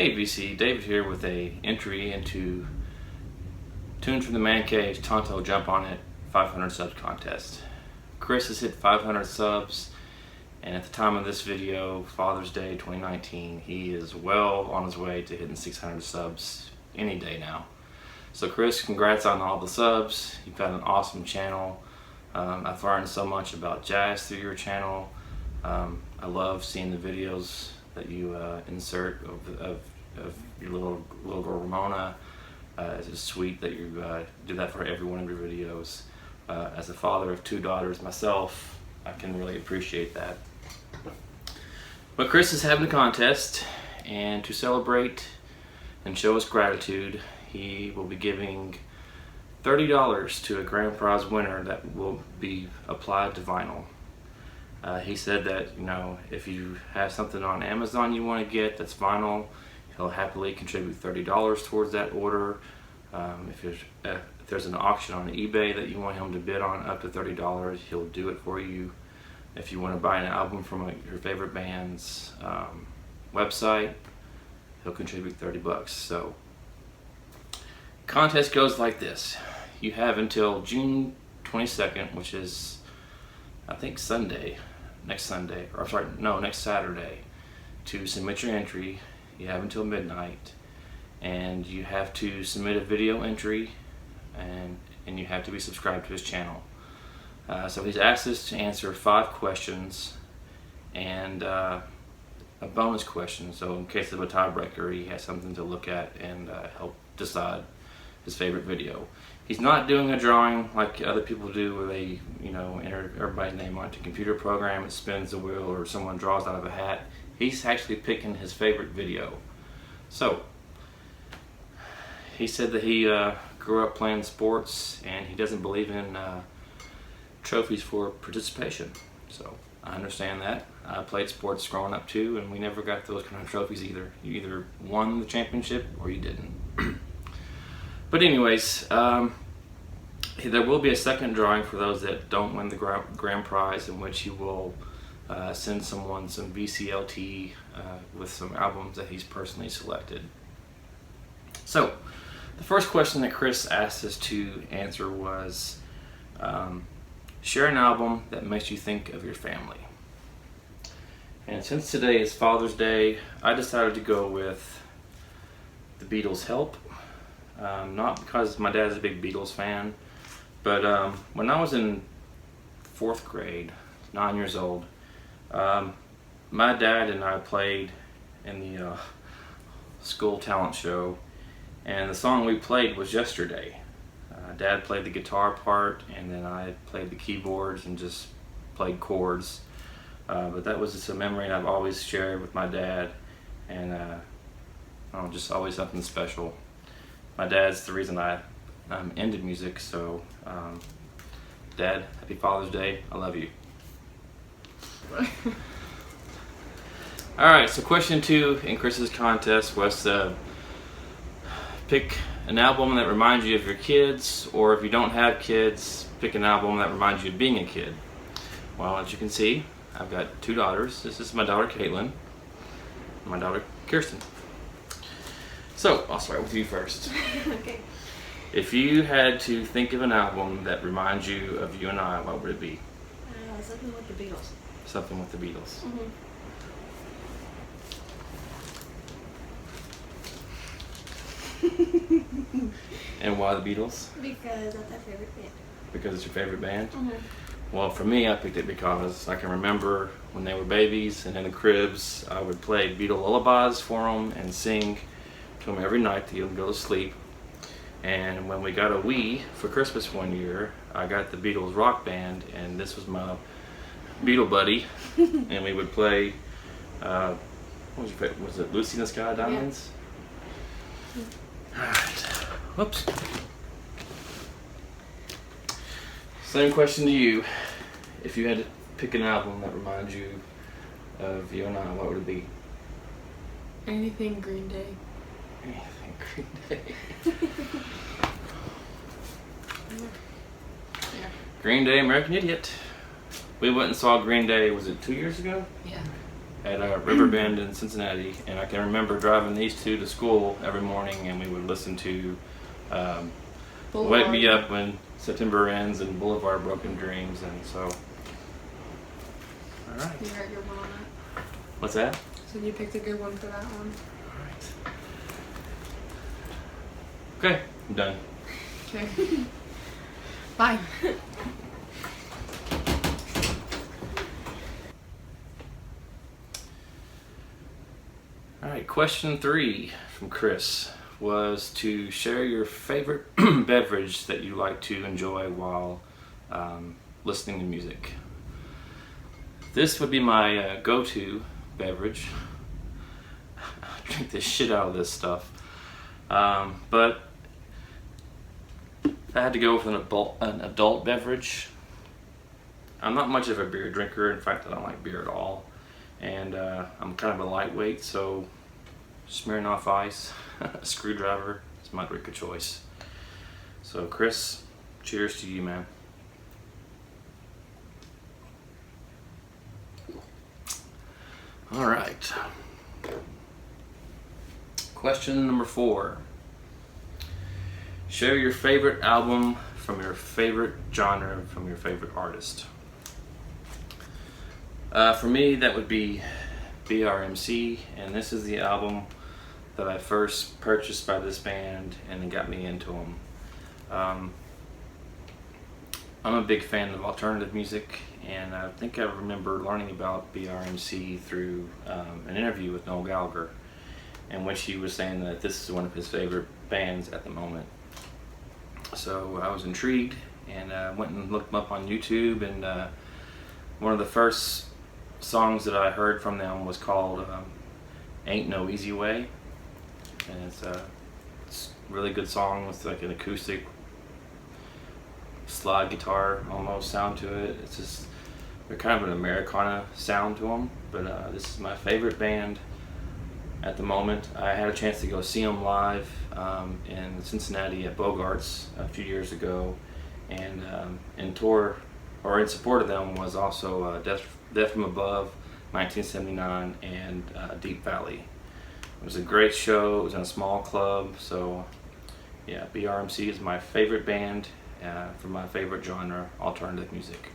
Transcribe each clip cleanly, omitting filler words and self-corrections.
Hey VC, David here with a entry into Tunes from the Man Cave Tonto Jump On It 500 subs contest. Chris has hit 500 subs, and at the time of this video, Father's Day 2019, he is well on his way to hitting 600 subs any day now. So Chris, congrats on all the subs. You've got an awesome channel. I've learned so much about jazz through your channel. I love seeing the videos that you insert of your little girl Ramona. It's just sweet that you do that for every one of your videos. As a father of 2 daughters myself, I can really appreciate that. But Chris is having a contest, and to celebrate and show his gratitude, he will be giving $30 to a grand prize winner that will be applied to vinyl. He said that, you know, if you have something on Amazon you want to get that's vinyl, he'll happily contribute $30 towards that order. If there's an auction on eBay that you want him to bid on up to $30, he'll do it for you. If you want to buy an album from your favorite band's website, he'll contribute $30. So, contest goes like this. You have until June 22nd, which is, I think, next Saturday, to submit your entry. You have until midnight, and you have to submit a video entry, and you have to be subscribed to his channel. So he's asked us to answer 5 questions and a bonus question, so in case of a tiebreaker, he has something to look at and help decide his favorite video. He's not doing a drawing like other people do, where they, you know, enter everybody's name onto a computer program, it spins the wheel, or someone draws out of a hat. He's actually picking his favorite video. So, he said that he grew up playing sports, and he doesn't believe in trophies for participation. So, I understand that. I played sports growing up too, and we never got those kind of trophies either. You either won the championship or you didn't. But anyways, there will be a second drawing for those that don't win the grand prize, in which he will send someone some VCLT with some albums that he's personally selected. So, the first question that Chris asked us to answer was, share an album that makes you think of your family. And since today is Father's Day, I decided to go with the Beatles' Help. Not because my dad's a big Beatles fan, but when I was in 4th grade, 9 years old, my dad and I played in the school talent show, and the song we played was Yesterday. Dad played the guitar part, and then I played the keyboards and just played chords. But that was just a memory I've always shared with my dad, and just always something special. My dad's the reason I'm into music, so Dad, happy Father's Day. I love you. Alright, so question 2 in Chris's contest was pick an album that reminds you of your kids, or if you don't have kids, pick an album that reminds you of being a kid. Well, as you can see, I've got 2 daughters. This is my daughter Caitlin, and my daughter Kirsten. So, I'll start with you first. Okay. If you had to think of an album that reminds you of you and I, what would it be? Something with the Beatles. Something with the Beatles. Mm-hmm. And why the Beatles? Because that's my favorite band. Because it's your favorite band? Mm-hmm. Well, for me, I picked it because I can remember when they were babies and in the cribs, I would play Beatle lullabies for them and sing to them every night to get them to go to sleep. And when we got a Wii for Christmas one year, I got the Beatles Rock Band, and this was my Beatle buddy. And we would play, what was your favorite? Was it Lucy in the Sky Diamonds? Yeah. Alright, whoops. Same question to you. If you had to pick an album that reminds you of you and I, what would it be? Anything Green Day. Anything Green Day. Yeah. Green Day, American Idiot. We went and saw Green Day, was it 2 years ago? Yeah. at Riverbend in Cincinnati, and I can remember driving these two to school every morning, and we would listen to Wake Me Up When September Ends and Boulevard Broken Dreams, and so. All right. You got a good one on that. What's that? So you picked a good one for that one. All right. Okay, I'm done. Okay. Bye. All right, question 3 from Chris was to share your favorite beverage that you like to enjoy while listening to music. This would be my go-to beverage. I drink the shit out of this stuff. But if I had to go with an adult beverage, I'm not much of a beer drinker. In fact, I don't like beer at all. And I'm kind of a lightweight, so Smirnoff Ice, Screwdriver is my drink of choice. So Chris, cheers to you, man. All right. Question number 4. Share your favorite album from your favorite genre, from your favorite artist. For me, that would be BRMC, and this is the album that I first purchased by this band, and it got me into them. I'm a big fan of alternative music, and I think I remember learning about BRMC through an interview with Noel Gallagher, in which he was saying that this is one of his favorite bands at the moment. So I was intrigued, and went and looked them up on YouTube, and one of the first songs that I heard from them was called Ain't No Easy Way, and it's a really good song with like an acoustic slide guitar almost sound to it. It's just, they're kind of an Americana sound to them, but this is my favorite band at the moment. I had a chance to go see them live in Cincinnati at Bogart's a few years ago, and in support of them was also Death From Above, 1979, and Deep Valley. It was a great show. It was in a small club, so yeah, BRMC is my favorite band for my favorite genre, alternative music.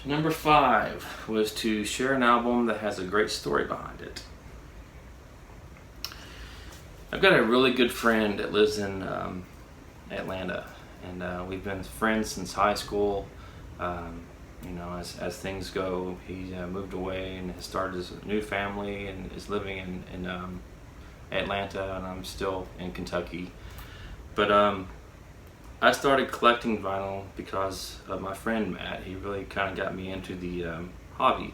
Number 5 was to share an album that has a great story behind it. I've got a really good friend that lives in Atlanta, and we've been friends since high school. You know, as things go, he moved away and has started his new family and is living in Atlanta, and I'm still in Kentucky. But I started collecting vinyl because of my friend Matt. He really kind of got me into the hobby.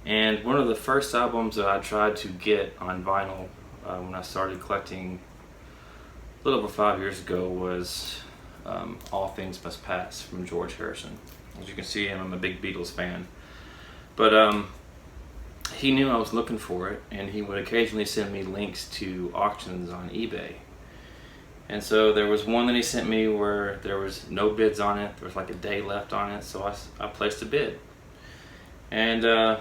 And one of the first albums that I tried to get on vinyl when I started collecting a little over 5 years ago was All Things Must Pass from George Harrison. As you can see, I'm a big Beatles fan. But he knew I was looking for it, and he would occasionally send me links to auctions on eBay. And so there was one that he sent me where there was no bids on it. There was like a day left on it, so I placed a bid. And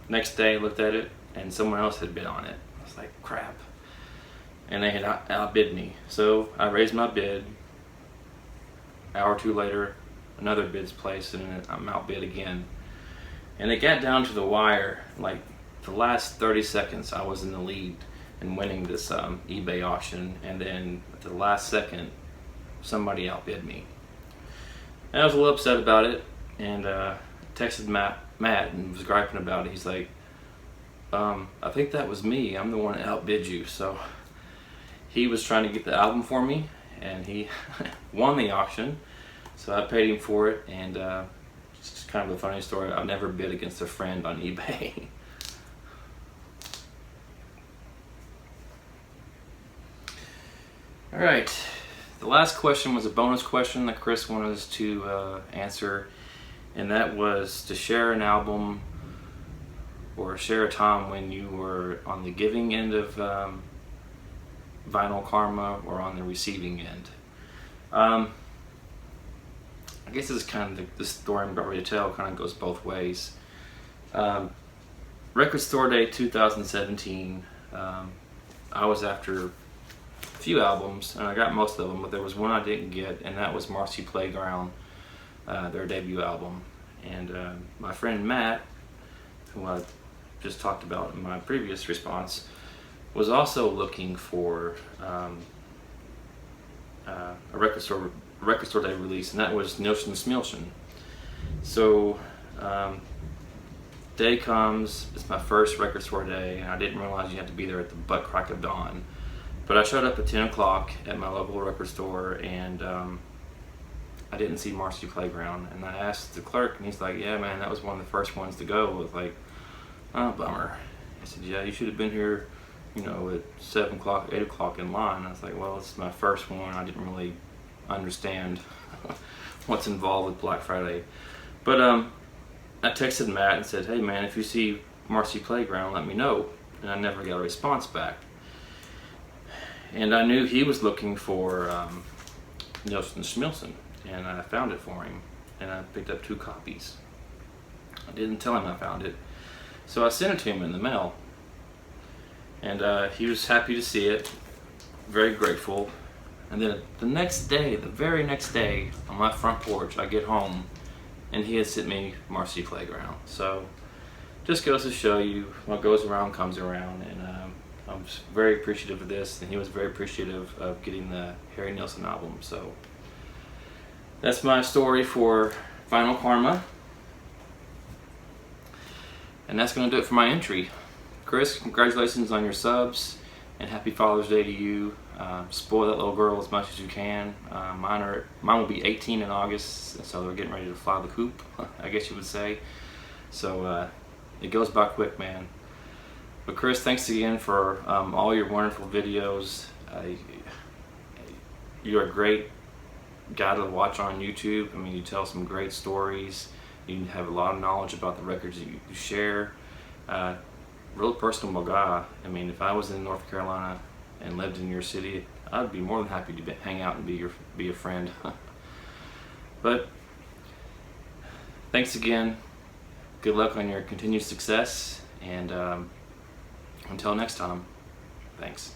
next day I looked at it, and someone else had bid on it. I was like, crap. And they had outbid me. So I raised my bid. An hour or two later, another bid's placed, and I'm outbid again. And it got down to the wire, like the last 30 seconds I was in the lead in winning this eBay auction, and then at the last second somebody outbid me. And I was a little upset about it, and texted Matt and was griping about it. He's like, I think that was me, I'm the one that outbid you. So he was trying to get the album for me, and he won the auction, so I paid him for it. And it's kind of a funny story. I've never bid against a friend on eBay. All right, the last question was a bonus question that Chris wanted us to answer, and that was to share an album or share a time when you were on the giving end of vinyl karma or on the receiving end. I guess this is kind of the story I'm about ready to tell. Kind of goes both ways. Record Store Day 2017. I was after a few albums, and I got most of them, but there was one I didn't get, and that was Marcy Playground, their debut album. And my friend Matt, who I just talked about in my previous response, was also looking for a record store day release, and that was Nilsson Smilsson. So day comes, it's my first record store day, and I didn't realize you had to be there at the butt crack of dawn. But I showed up at 10 o'clock at my local record store, and I didn't see Marcy Playground. And I asked the clerk, and he's like, yeah man, that was one of the first ones to go. I was like, oh, bummer. I said, yeah, you should have been here, you know, at 7 o'clock, 8 o'clock in line. I was like, well, it's my first one. I didn't really understand what's involved with Black Friday. But I texted Matt and said, hey man, if you see Marcy Playground, let me know. And I never got a response back. And I knew he was looking for Nilsson Smilsson, and I found it for him, and I picked up 2 copies. I didn't tell him I found it, so I sent it to him in the mail, and he was happy to see it, very grateful. And then the next day, the very next day, on my front porch, I get home, and he had sent me Marcy Playground. So just goes to show you, what goes around comes around, and I was very appreciative of this, and he was very appreciative of getting the Harry Nilsson album. So that's my story for Final Karma, and that's going to do it for my entry. Chris, congratulations on your subs, and happy Father's Day to you. Spoil that little girl as much as you can. Mine will be 18 in August, so they're getting ready to fly the coop, I guess you would say. So it goes by quick, man. But Chris, thanks again for all your wonderful videos. You're a great guy to watch on YouTube. I mean, you tell some great stories. You have a lot of knowledge about the records that you share. Real personable guy. I mean, if I was in North Carolina and lived in your city, I'd be more than happy to hang out and be a friend. But thanks again. Good luck on your continued success, and until next time, thanks.